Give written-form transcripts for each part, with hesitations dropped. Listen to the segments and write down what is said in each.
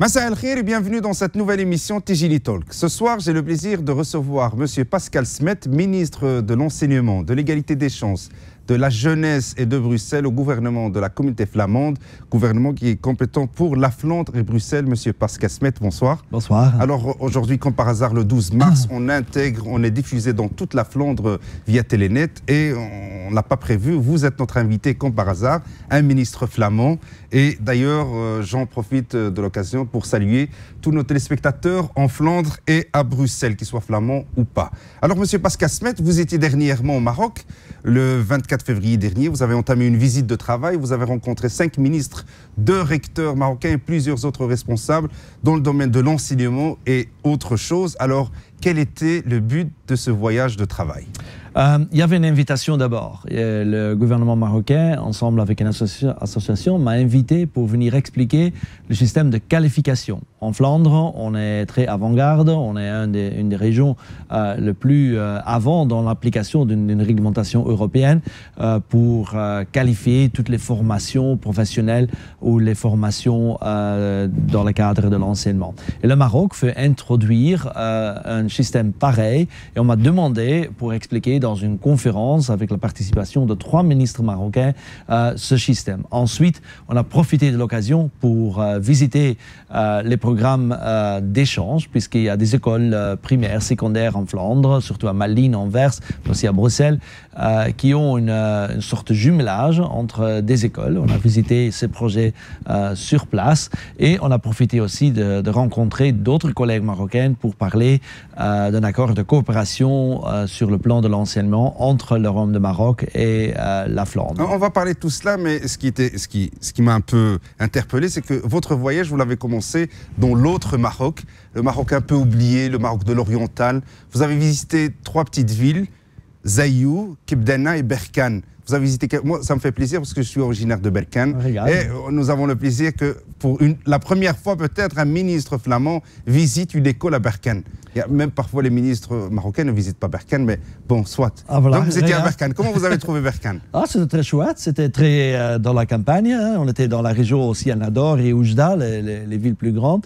Massa El Khir et bienvenue dans cette nouvelle émission Tijili Talk. Ce soir, j'ai le plaisir de recevoir M. Pascal Smet, ministre de l'Enseignement, de l'Égalité des chances, de la Jeunesse et de Bruxelles au gouvernement de la communauté flamande, gouvernement qui est compétent pour la Flandre et Bruxelles. M. Pascal Smet, bonsoir. Bonsoir. Alors aujourd'hui, comme par hasard, le 12 mars, on est diffusé dans toute la Flandre via Telenet et on n'a pas prévu, vous êtes notre invité comme par hasard, un ministre flamand. Et d'ailleurs, j'en profite de l'occasion pour saluer tous nos téléspectateurs en Flandre et à Bruxelles, qu'ils soient flamands ou pas. Alors, M. Pascal Smet, vous étiez dernièrement au Maroc, le 24 février dernier. Vous avez entamé une visite de travail. Vous avez rencontré 5 ministres, 2 recteurs marocains et plusieurs autres responsables dans le domaine de l'enseignement et autre chose. Alors, quel était le but de ce voyage de travail ? Il y avait une invitation d'abord. Le gouvernement marocain, ensemble avec une association, m'a invité pour venir expliquer le système de qualification. En Flandre, on est très avant-garde, on est une des régions le plus avant dans l'application d'une réglementation européenne pour qualifier toutes les formations professionnelles ou les formations dans le cadre de l'enseignement. Et le Maroc veut introduire un système pareil et on m'a demandé pour expliquer dans une conférence avec la participation de 3 ministres marocains ce système. Ensuite, on a profité de l'occasion pour visiter les programmes d'échange, puisqu'il y a des écoles primaires, secondaires en Flandre, surtout à Malines, Anvers, mais aussi à Bruxelles, qui ont une sorte de jumelage entre des écoles. On a visité ces projets sur place et on a profité aussi de rencontrer d'autres collègues marocains pour parler d'un accord de coopération sur le plan de l'enseignement entre le Royaume de Maroc et la Flandre. On va parler de tout cela, mais ce qui m'a un peu interpellé, c'est que votre voyage, vous l'avez commencé dans l'autre Maroc, le Maroc un peu oublié, le Maroc de l'Oriental. Vous avez visité 3 petites villes, Zaïou, Kebdana et Berkane. Vous avez visité, moi ça me fait plaisir parce que je suis originaire de Berkane. Et nous avons le plaisir que pour la première fois peut-être un ministre flamand visite une école à Berkane. Il y a même parfois les ministres marocains ne visitent pas Berkane, mais bon, soit. Voilà. Donc vous étiez à Berkane. Comment vous avez trouvé Berkane? C'était très chouette, c'était très dans la campagne. Hein. On était dans la région aussi à Nador et Oujda, les villes plus grandes.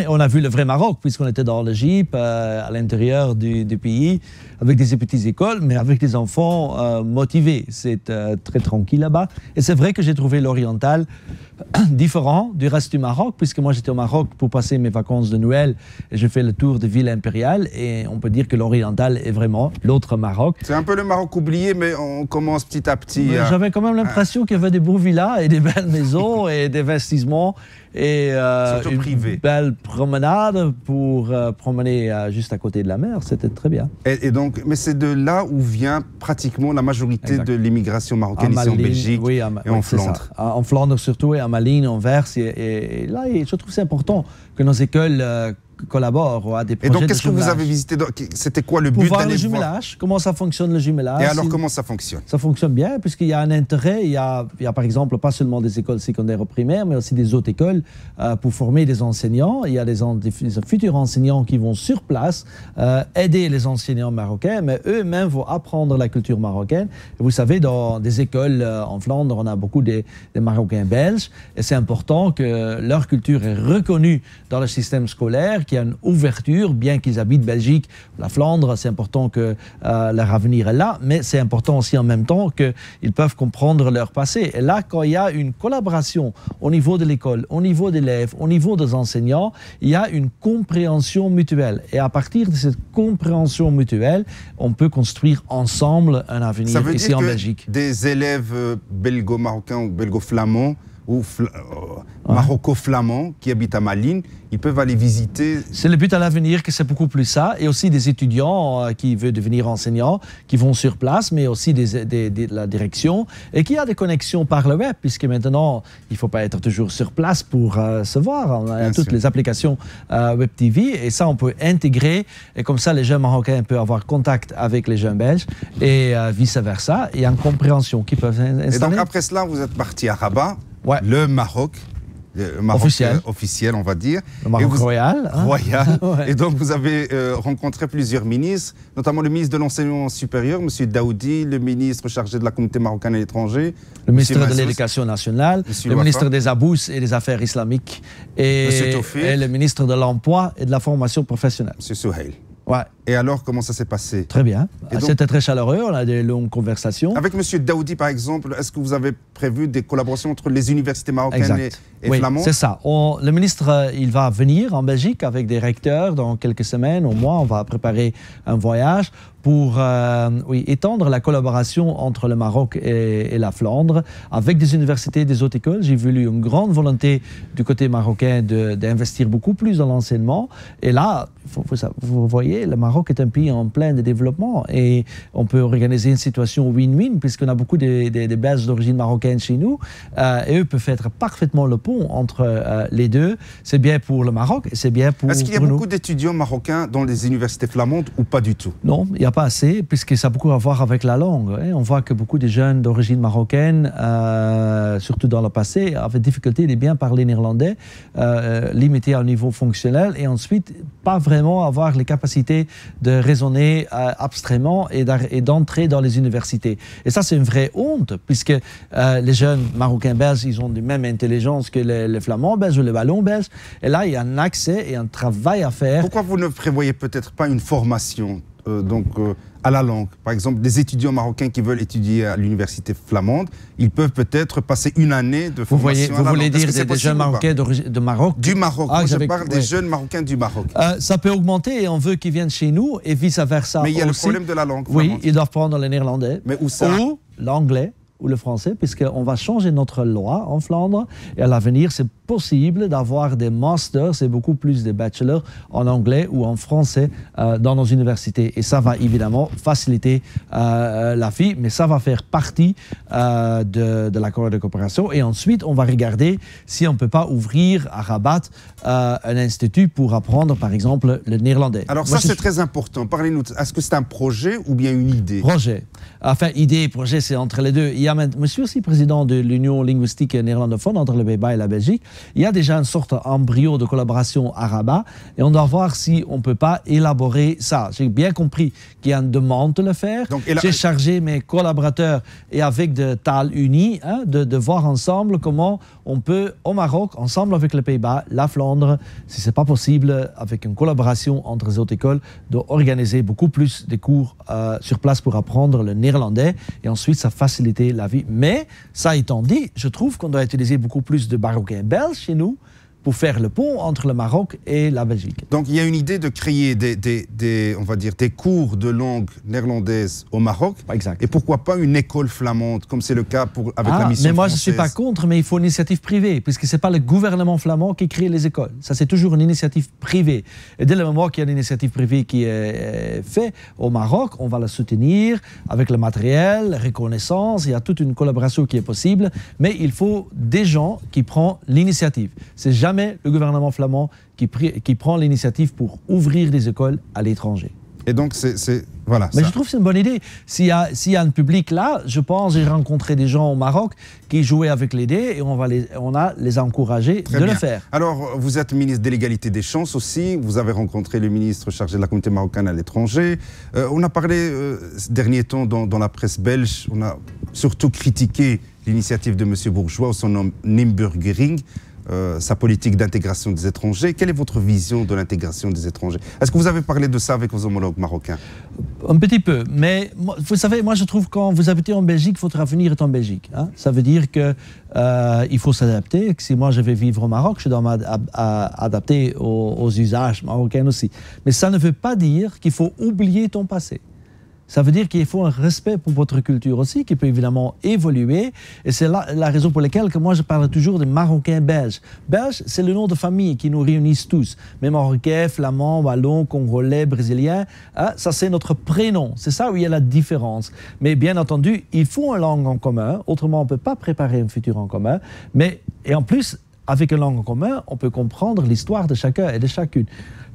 On a vu le vrai Maroc, puisqu'on était dans le Jeep, à l'intérieur du pays, avec des petites écoles, mais avec des enfants motivés. C'est très tranquille là-bas. Et c'est vrai que j'ai trouvé l'oriental différent du reste du Maroc, puisque moi j'étais au Maroc pour passer mes vacances de Noël et j'ai fait le tour de ville impériale et on peut dire que l'oriental est vraiment l'autre Maroc. C'est un peu le Maroc oublié, mais on commence petit à petit. J'avais quand même l'impression qu'il y avait des beaux villas et des belles maisons et des investissements et une belle promenade pour promener juste à côté de la mer. C'était très bien. Et donc, mais c'est de là où vient pratiquement la majorité de l'immigration marocaine ici en Belgique et en Flandre. En Flandre surtout et à Malines, Anvers. Et là, je trouve que c'est important que nos écoles collaborent à des projets. Et donc, qu'est-ce que vous avez visité? C'était quoi le but d'aller voir le jumelage? Comment ça fonctionne le jumelage? Et alors, comment ça fonctionne? Ça fonctionne bien, puisqu'il y a un intérêt. Il y a par exemple pas seulement des écoles secondaires ou primaires, mais aussi des autres écoles pour former des enseignants. Il y a des futurs enseignants qui vont sur place aider les enseignants marocains, mais eux-mêmes vont apprendre la culture marocaine. Et vous savez, dans des écoles en Flandre, on a beaucoup des Marocains belges, et c'est important que leur culture est reconnue dans le système scolaire, qu'il y a une ouverture, bien qu'ils habitent Belgique, la Flandre, c'est important que leur avenir est là, mais c'est important aussi en même temps qu'ils peuvent comprendre leur passé. Et là, quand il y a une collaboration au niveau de l'école, au niveau des élèves, au niveau des enseignants, il y a une compréhension mutuelle. Et à partir de cette compréhension mutuelle, on peut construire ensemble un avenir ici en Belgique. Ça veut dire que des élèves belgo-marocains ou belgo-flamands ou maroco-flamands qui habitent à Malines, ils peuvent aller visiter. C'est le but à l'avenir que c'est beaucoup plus ça. Et aussi des étudiants qui veulent devenir enseignants, qui vont sur place, mais aussi de la direction, et qui a des connexions par le web, puisque maintenant, il ne faut pas être toujours sur place pour se voir. On a toutes les applications Web TV, et ça, on peut intégrer. Et comme ça, les jeunes Marocains peuvent avoir contact avec les jeunes Belges, et vice-versa. Il y a une compréhension qui peut s'installer. Et donc, après cela, vous êtes parti à Rabat, le Maroc. Maroc officiel. Officiel, on va dire. Le Maroc royal. Hein? Royal. Ouais. Et donc, vous avez rencontré plusieurs ministres, notamment le ministre de l'Enseignement supérieur, M. Daoudi, le ministre chargé de la communauté marocaine à l'étranger, le ministre de l'Éducation nationale, le ministre des Abous et des Affaires islamiques, et le ministre de l'Emploi et de la formation professionnelle. M. Souheil. Ouais. Et alors, comment ça s'est passé? Très bien. C'était très chaleureux, on a des longues conversations. Avec M. Daoudi, par exemple, est-ce que vous avez prévu des collaborations entre les universités marocaines et flamandes? C'est ça. Le ministre, il va venir en Belgique avec des recteurs dans quelques semaines, au mois. On va préparer un voyage pour étendre la collaboration entre le Maroc et la Flandre avec des universités et des autres écoles. J'ai vu une grande volonté du côté marocain d'investir beaucoup plus dans l'enseignement. Et là, vous voyez, le Maroc est un pays en plein de développement et on peut organiser une situation win-win puisqu'on a beaucoup des Belges d'origine marocaine chez nous et eux peuvent faire parfaitement le pont entre les deux. C'est bien pour le Maroc et c'est bien pour nous. Est-ce qu'il y a beaucoup d'étudiants marocains dans les universités flamandes ou pas du tout? Non, il n'y a pas assez puisque ça a beaucoup à voir avec la langue. On voit que beaucoup de jeunes d'origine marocaine, surtout dans le passé, avaient difficulté de bien parler néerlandais, limité à un niveau fonctionnel et ensuite pas vraiment avoir les capacités de raisonner abstraitement et d'entrer dans les universités. Et ça, c'est une vraie honte, puisque les jeunes marocains belges, ils ont la même intelligence que les flamands belges ou les wallons belges. Et là, il y a un accès et un travail à faire. Pourquoi vous ne prévoyez peut-être pas une formation à la langue? Par exemple, des étudiants marocains qui veulent étudier à l'université flamande, ils peuvent peut-être passer une année de formation Vous voulez dire des jeunes marocains de Maroc? Du Maroc. Moi, je parle des jeunes marocains du Maroc. Ça peut augmenter et on veut qu'ils viennent chez nous et vice-versa. Mais il y a le problème de la langue flamande. Oui, ils doivent prendre le néerlandais. Mais où ça? Ou l'anglais ou le français, puisqu'on va changer notre loi en Flandre. Et à l'avenir, c'est possible d'avoir des masters, c'est beaucoup plus des bachelors en anglais ou en français dans nos universités. Et ça va évidemment faciliter la vie, mais ça va faire partie de l'accord de coopération. Et ensuite, on va regarder si on ne peut pas ouvrir à Rabat un institut pour apprendre, par exemple, le néerlandais. Alors ça, c'est très important. Parlez-nous. Est-ce que c'est un projet ou bien une idée? Projet. Enfin, idée et projet, c'est entre les deux. Je suis aussi président de l'Union linguistique néerlandophone entre le Pays-Bas et la Belgique. Il y a déjà une sorte d'embryo de collaboration à Rabat et on doit voir si on ne peut pas élaborer ça. J'ai bien compris qu'il y a une demande de le faire. J'ai chargé mes collaborateurs et avec de Taal Unie de voir ensemble comment on peut, au Maroc, ensemble avec le Pays-Bas, la Flandre, si ce n'est pas possible, avec une collaboration entre les autres écoles, d'organiser beaucoup plus de cours sur place pour apprendre le néerlandais et ensuite ça faciliter la vie. Mais, ça étant dit, je trouve qu'on doit utiliser beaucoup plus de Marocains belges chez nous pour faire le pont entre le Maroc et la Belgique. Donc il y a une idée de créer on va dire, des cours de langue néerlandaise au Maroc. Exact. Et pourquoi pas une école flamande, comme c'est le cas avec la mission mais moi, française. Je ne suis pas contre, mais il faut une initiative privée, puisque ce n'est pas le gouvernement flamand qui crée les écoles. Ça, c'est toujours une initiative privée. Et dès le moment qu'il y a une initiative privée qui est faite au Maroc, on va la soutenir avec le matériel, la reconnaissance, il y a toute une collaboration qui est possible, mais il faut des gens qui prennent l'initiative. C'est jamais le gouvernement flamand qui prend l'initiative pour ouvrir des écoles à l'étranger. Et donc, voilà. Mais je trouve que c'est une bonne idée. S'il y a un public là, je pense, j'ai rencontré des gens au Maroc qui jouaient avec l'idée et on a les encouragés de le faire. Alors, vous êtes ministre de l'égalité des chances aussi. Vous avez rencontré le ministre chargé de la communauté marocaine à l'étranger. On a parlé ces derniers temps dans la presse belge. On a surtout critiqué l'initiative de M. Bourgeois, son nom Nimburgering. Sa politique d'intégration des étrangers. Quelle est votre vision de l'intégration des étrangers? Est-ce que vous avez parlé de ça avec vos homologues marocains? Un petit peu, mais vous savez, moi je trouve que quand vous habitez en Belgique, votre avenir est en Belgique. Ça veut dire qu'il faut s'adapter. Si moi je vais vivre au Maroc, je dois m'adapter aux usages marocains aussi. Mais ça ne veut pas dire qu'il faut oublier ton passé. Ça veut dire qu'il faut un respect pour votre culture aussi, qui peut évidemment évoluer. Et c'est la raison pour laquelle que moi je parle toujours des Marocains belges. Belge, c'est le nom de famille qui nous réunissent tous. Mais Marocains, Flamands, Wallons, Congolais, Brésiliens, ça c'est notre prénom. C'est ça où il y a la différence. Mais bien entendu, il faut une langue en commun. Autrement, on ne peut pas préparer un futur en commun. Et en plus, avec une langue en commun, on peut comprendre l'histoire de chacun et de chacune.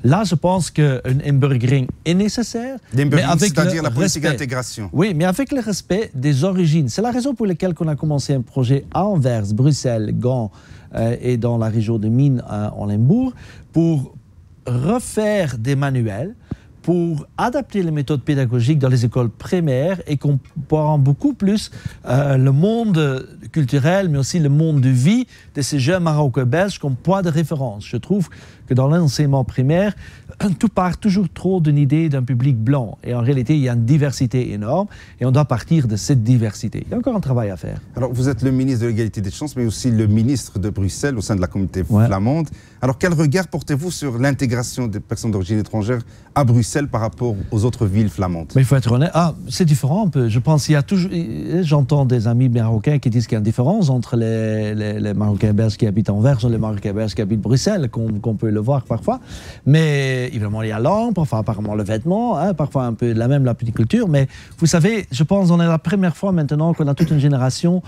Là, je pense qu'une inburgering est nécessaire. C'est-à-dire la politique d'intégration. Oui, mais avec le respect des origines. C'est la raison pour laquelle on a commencé un projet à Anvers, Bruxelles, Gand et dans la région de Mines, en Limbourg, pour refaire des manuels, pour adapter les méthodes pédagogiques dans les écoles primaires et comparant beaucoup plus le monde culturel, mais aussi le monde de vie de ces jeunes Marocains-Belges comme point de référence. Je trouve que dans l'enseignement primaire, tout part toujours trop d'une idée d'un public blanc. Et en réalité, il y a une diversité énorme et on doit partir de cette diversité. Il y a encore un travail à faire. Alors, vous êtes le ministre de l'égalité des chances, mais aussi le ministre de Bruxelles au sein de la communauté flamande. Alors, quel regard portez-vous sur l'intégration des personnes d'origine étrangère à Bruxelles par rapport aux autres villes flamandes? Mais il faut être honnête. C'est différent un peu. Je pense qu'il y a toujours... J'entends des amis marocains qui disent qu'il y a une différence entre les Marocains belges qui habitent à Anvers et les Marocains belges qui habitent Bruxelles, qu'on peut le voir parfois. Mais évidemment, il y a la langue, parfois apparemment le vêtement, parfois un peu la petite culture. Mais vous savez, je pense qu'on est la première fois maintenant qu'on a toute une génération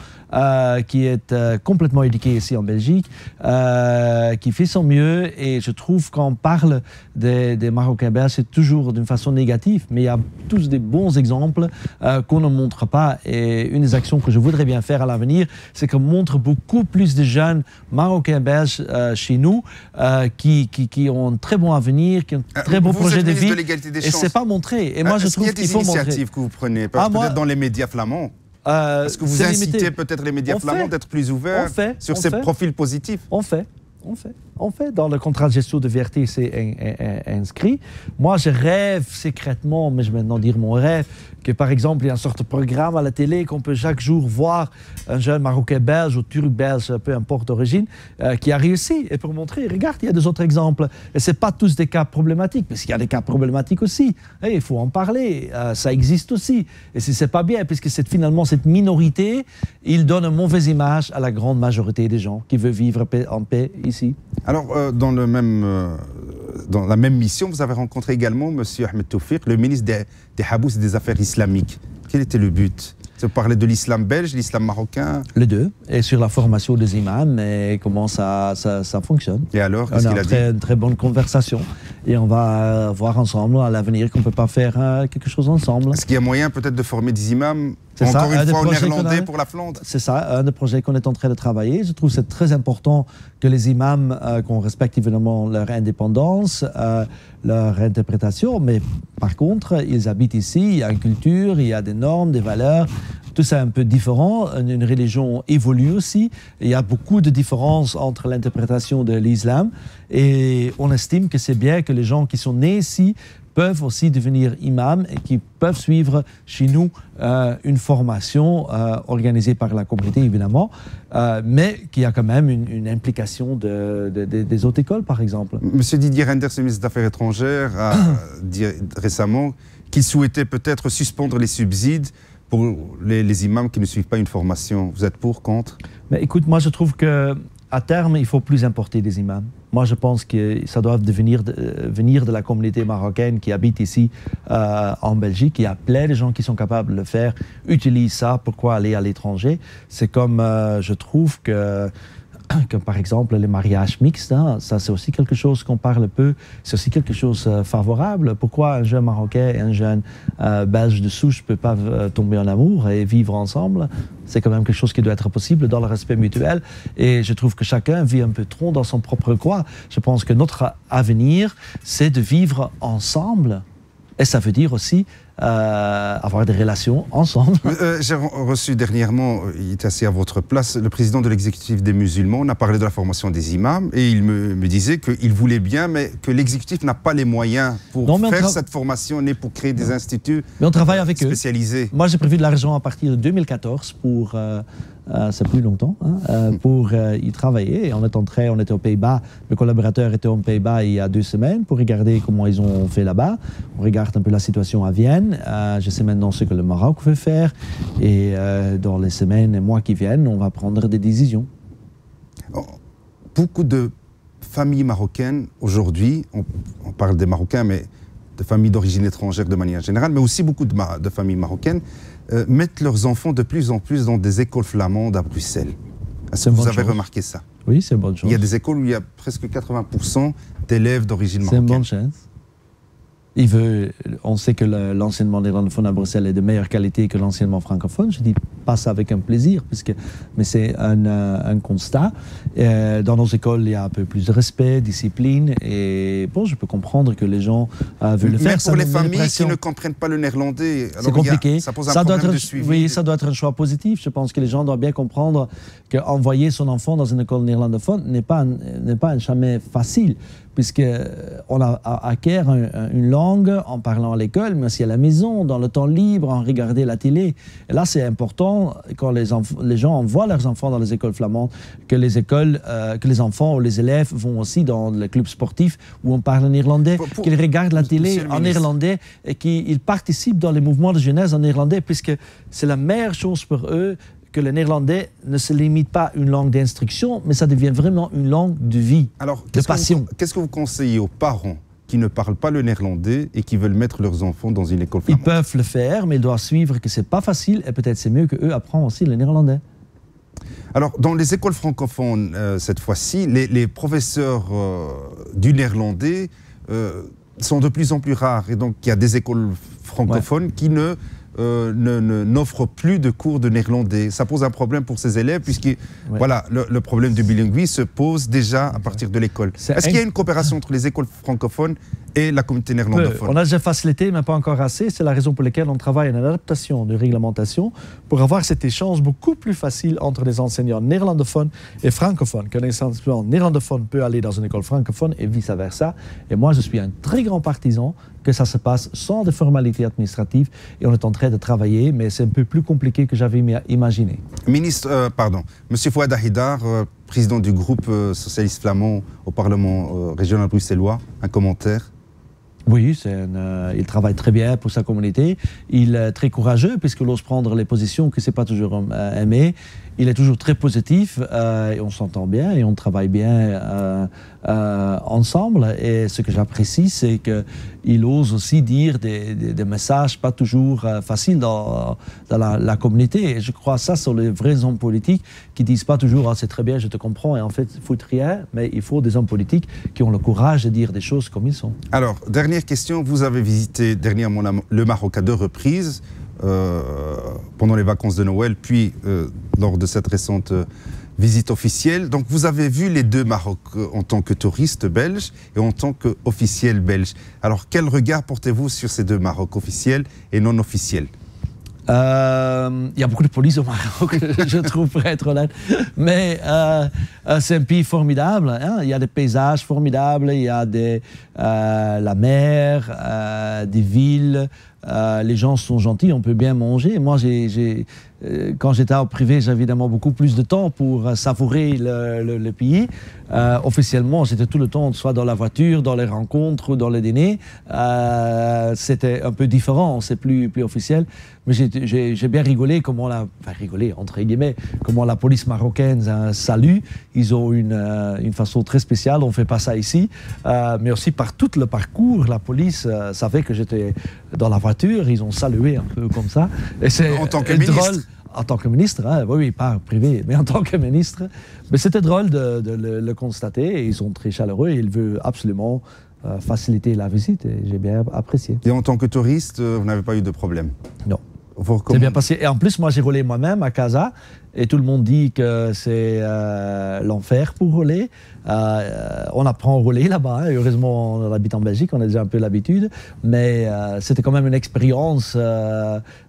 qui est complètement éduquée ici en Belgique, qui fait son mieux. Et je trouve qu'on parle des Marocains belges, c'est toujours d'une façon négative. Mais il y a tous des bons exemples qu'on ne montre pas. Et une des actions que je voudrais bien faire à l'avenir, c'est qu'on montre beaucoup plus de jeunes Marocains belges chez nous qui ont un très bon avenir, qui ont un très bon projet de vie. Et c'est pas montré. Et moi, je trouve qu'il faut montrer. Est-ce qu'il y a des initiatives que vous prenez? Peut-être dans les médias flamands. Est-ce que vous incitez peut-être les médias flamands d'être plus ouverts sur ces profils positifs? On fait. Dans le contrat de gestion de VRT, c'est inscrit. Moi, je rêve secrètement, mais je vais maintenant dire mon rêve, que par exemple, il y a une sorte de programme à la télé qu'on peut chaque jour voir un jeune Marocain belge ou Turc belge, peu importe d'origine, qui a réussi. Et pour montrer, regarde, il y a des autres exemples. Et ce n'est pas tous des cas problématiques, parce qu'il y a des cas problématiques aussi. Et il faut en parler. Ça existe aussi. Et ce n'est pas bien, puisque finalement, cette minorité, il donne une mauvaise image à la grande majorité des gens qui veulent vivre en paix ici. Alors, dans la même mission, vous avez rencontré également M. Ahmed Toufiq, le ministre des Habous et des Affaires islamiques. Quel était le but? Vous parlez de l'islam belge, l'islam marocain? Les deux, et sur la formation des imams et comment ça fonctionne. Et alors, qu'est-ce qu'il a dit? On a une très bonne conversation et on va voir ensemble à l'avenir qu'on ne peut pas faire quelque chose ensemble. Est-ce qu'il y a moyen peut-être de former des imams, encore une fois, en néerlandais pour la Flandre? C'est ça, un des projets qu'on est en train de travailler. Je trouve que c'est très important que les imams, qu'on respecte évidemment leur indépendance, leur interprétation, mais par contre, ils habitent ici, il y a une culture, il y a des normes, des valeurs, tout ça est un peu différent. Une religion évolue aussi. Il y a beaucoup de différences entre l'interprétation de l'islam et on estime que c'est bien que les gens qui sont nés ici peuvent aussi devenir imams et qui peuvent suivre chez nous une formation organisée par la communauté, évidemment, mais qui a quand même une implication des autres écoles, par exemple. Monsieur Didier Reynders, le ministre des Affaires étrangères, a dit récemment qu'il souhaitait peut-être suspendre les subsides pour les imams qui ne suivent pas une formation. Vous êtes pour, contre? Mais écoute, moi je trouve qu'à terme, il faut plus importer des imams. Moi, je pense que ça doit venir de la communauté marocaine qui habite ici en Belgique. Il y a plein de gens qui sont capables de le faire. Utilisent ça. Pourquoi aller à l'étranger? C'est comme, je trouve que par exemple les mariages mixtes, ça c'est aussi quelque chose qu'on parle peu, c'est aussi quelque chose favorable. Pourquoi un jeune Marocain et un jeune Belge de souche ne peuvent pas tomber en amour et vivre ensemble? C'est quand même quelque chose qui doit être possible dans le respect mutuel. Et je trouve que chacun vit un peu trop dans son propre coin. Je pense que notre avenir, c'est de vivre ensemble. Et ça veut dire aussi avoir des relations ensemble. J'ai reçu dernièrement, il est assis à votre place, le président de l'exécutif des musulmans. On a parlé de la formation des imams et il me disait qu'il voulait bien, mais que l'exécutif n'a pas les moyens pour faire cette formation, ni pour créer des instituts mais on travaille avec spécialisés. Eux. Moi, j'ai prévu de l'argent à partir de 2014 pour... c'est plus longtemps, pour y travailler. Et on était aux Pays-Bas, le collaborateur était aux Pays-Bas il y a 2 semaines pour regarder comment ils ont fait là-bas. On regarde un peu la situation à Vienne. Je sais maintenant ce que le Maroc veut faire. Et dans les semaines et mois qui viennent, on va prendre des décisions. Beaucoup de familles marocaines aujourd'hui, on parle des Marocains, mais de familles d'origine étrangère de manière générale, mais aussi beaucoup de familles marocaines, mettent leurs enfants de plus en plus dans des écoles flamandes à Bruxelles. Est-ce que vous avez remarqué ça? Oui, c'est une bonne chose. Il y a des écoles où il y a presque 80% d'élèves d'origine marocaine. C'est une bonne chose. On sait que l'enseignement néerlandophone à Bruxelles est de meilleure qualité que l'enseignement francophone. Je dis pas ça avec un plaisir, mais c'est un constat. Dans nos écoles, il y a un peu plus de respect, discipline, et bon, je peux comprendre que les gens veulent le faire. Mais pour les familles qui ne comprennent pas le néerlandais, c'est compliqué. Ça pose un problème de suivi. Oui, ça doit être un choix positif. Je pense que les gens doivent bien comprendre qu'envoyer son enfant dans une école néerlandophone n'est pas jamais facile, puisqu'on acquiert une langue en parlant à l'école, mais aussi à la maison, dans le temps libre, en regardant la télé. Et là, c'est important, quand les gens envoient leurs enfants dans les écoles flamandes, que les enfants ou les élèves vont aussi dans le club sportif où on parle en néerlandais, qu'ils regardent la télé en néerlandais et qu'ils participent dans les mouvements de jeunesse en néerlandais, puisque c'est la meilleure chose pour eux que le néerlandais ne se limite pas à une langue d'instruction, mais ça devient vraiment une langue de vie, de passion. Qu'est-ce que vous conseillez aux parents qui ne parlent pas le néerlandais et qui veulent mettre leurs enfants dans une école flamande? Ils peuvent le faire, mais ils doivent suivre que c'est pas facile et peut-être c'est mieux qu'eux apprennent aussi le néerlandais. Alors, dans les écoles francophones, cette fois-ci, les professeurs du néerlandais sont de plus en plus rares. Et donc, il y a des écoles francophones qui n'offrent plus de cours de néerlandais. Ça pose un problème pour ces élèves, puisque voilà, le problème du bilinguisme se pose déjà à partir de l'école. Est-ce qu'il y a une coopération entre les écoles francophones et la communauté néerlandophone? On a déjà facilité, mais pas encore assez. C'est la raison pour laquelle on travaille en adaptation de réglementation pour avoir cet échange beaucoup plus facile entre les enseignants néerlandophones et francophones. Qu'un enseignant néerlandophone peut aller dans une école francophone et vice-versa. Et moi, je suis un très grand partisan que ça se passe sans de formalités administratives, et on est en train de travailler, mais c'est un peu plus compliqué que j'avais imaginé. Monsieur Fouad Ahidar, président du groupe socialiste flamand au Parlement régional bruxellois, un commentaire? Oui, il travaille très bien pour sa communauté. Il est très courageux, puisqu'il ose prendre les positions que ce n'est pas toujours aimé. Il est toujours très positif, et on s'entend bien et on travaille bien ensemble. Et ce que j'apprécie, c'est qu'il ose aussi dire des messages pas toujours faciles dans la communauté. Et je crois que ça sont les vrais hommes politiques qui disent pas toujours « Ah, c'est très bien, je te comprends » et en fait, il ne faut rien, mais il faut des hommes politiques qui ont le courage de dire des choses comme ils sont. Alors, dernière question, vous avez visité dernièrement le Maroc à 2 reprises. Pendant les vacances de Noël, puis lors de cette récente visite officielle. Donc vous avez vu les 2 Maroc en tant que touriste belge et en tant qu'officiel belge. Alors quel regard portez-vous sur ces 2 Maroc officiels et non officiels? Il y a beaucoup de police au Maroc, je trouve, pour être honnête. Mais c'est un pays formidable. Hein? Il y a des paysages formidables, il y a la mer, des villes. Les gens sont gentils, on peut bien manger. Moi, quand j'étais au privé, j'avais évidemment beaucoup plus de temps pour savourer le pays. Officiellement, j'étais tout le temps, soit dans la voiture, dans les rencontres ou dans les dîners. C'était un peu différent, c'est plus officiel. Mais j'ai bien rigolé, entre guillemets, comment la police marocaine salue. Ils ont une façon très spéciale, on ne fait pas ça ici. Mais aussi par tout le parcours, la police savait que j'étais dans la voiture, ils ont salué un peu comme ça. Et c'est en tant que ministre. En tant que ministre, hein, oui, pas privé, mais en tant que ministre. Mais c'était drôle de le constater, et ils sont très chaleureux, et ils veulent absolument faciliter la visite, et j'ai bien apprécié. Et en tant que touriste, vous n'avez pas eu de problème? Non. C'est bien passé. Et en plus, moi, j'ai roulé moi-même à Casa, et tout le monde dit que c'est l'enfer pour rouler. On apprend à rouler là-bas. Hein. Heureusement, on habite en Belgique, on a déjà un peu l'habitude. Mais c'était quand même une expérience,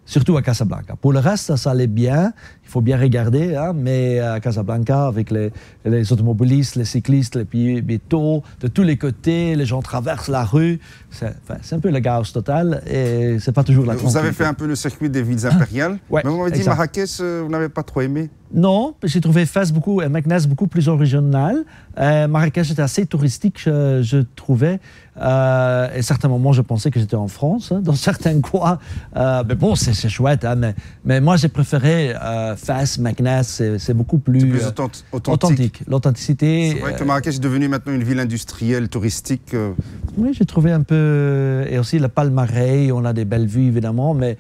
surtout à Casablanca. Pour le reste, ça allait bien. Il faut bien regarder. Hein, mais à Casablanca, avec les automobilistes, les cyclistes, les piétons, de tous les côtés, les gens traversent la rue. C'est un peu le chaos total. Et c'est pas toujours la tranquillité. Vous avez fait un peu le circuit des villes impériales. Ouais, mais vous m'avez dit Marrakech, vous n'avez pas trop aimé? Non, j'ai trouvé Fès et Meknès beaucoup plus original. Marrakech était assez touristique, je trouvais. Et à certains moments, je pensais que j'étais en France, hein, dans certains coins. Mais bon, c'est chouette. Hein, mais moi, j'ai préféré Fès, Meknès, c'est beaucoup plus authentique. L'authenticité. C'est vrai que Marrakech est devenu maintenant une ville industrielle, touristique. Oui, j'ai trouvé un peu... Et aussi le Palmareil, on a des belles vues, évidemment, mais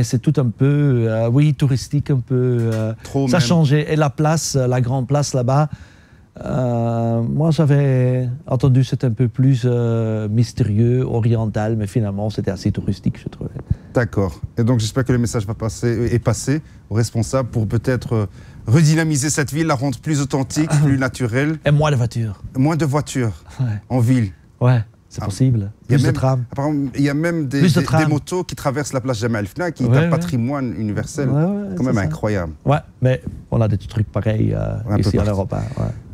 c'est tout un peu, touristique, un peu... Trop ça même. changé. Et la place, la grande place là-bas, moi j'avais entendu c'était un peu plus mystérieux, oriental, mais finalement c'était assez touristique, je trouvais. D'accord. Et donc j'espère que le message est passé aux responsables pour peut-être redynamiser cette ville, la rendre plus authentique, plus naturelle. Et moins de voitures. Moins de voitures en ville. Ouais, c'est possible. Plus de trams. Il y a même des motos qui traversent la place Jamal Fna, qui est un patrimoine universel. Quand même incroyable. Ouais, mais on a des trucs pareils ici en Europe.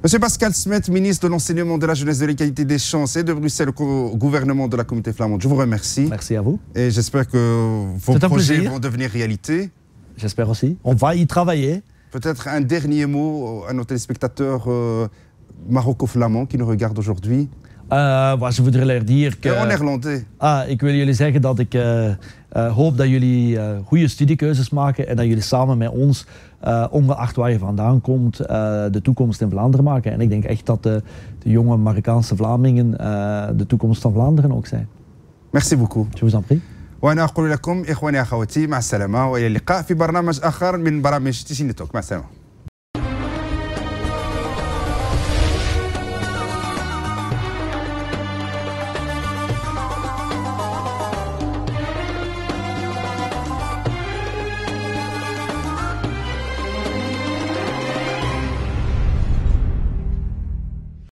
Monsieur Pascal Smet, ministre de l'Enseignement, de la Jeunesse, de l'Égalité des chances et de Bruxelles au gouvernement de la Communauté flamande, je vous remercie. Merci à vous. Et j'espère que vos projets vont devenir réalité. J'espère aussi. On va y travailler. Peut-être un dernier mot à nos téléspectateurs maroco-flamands qui nous regardent aujourd'hui. Je voudrais leur dire que... En néerlandais. Ik wil jullie zeggen dat ik hoop dat jullie goede studiekeuzes maken en dat jullie samen met ons, ongeacht waar je vandaan komt, de toekomst in Vlaanderen maken. En ik denk echt dat de jonge Marokkaanse Vlamingen de toekomst van Vlaanderen ook zijn. Merci beaucoup. Je vous en prie. وأنا أقول لكم إخواني أخواتي مع السلامة وإلى اللقاء في برنامج آخر من برامج تيسين توك. مع السلامة.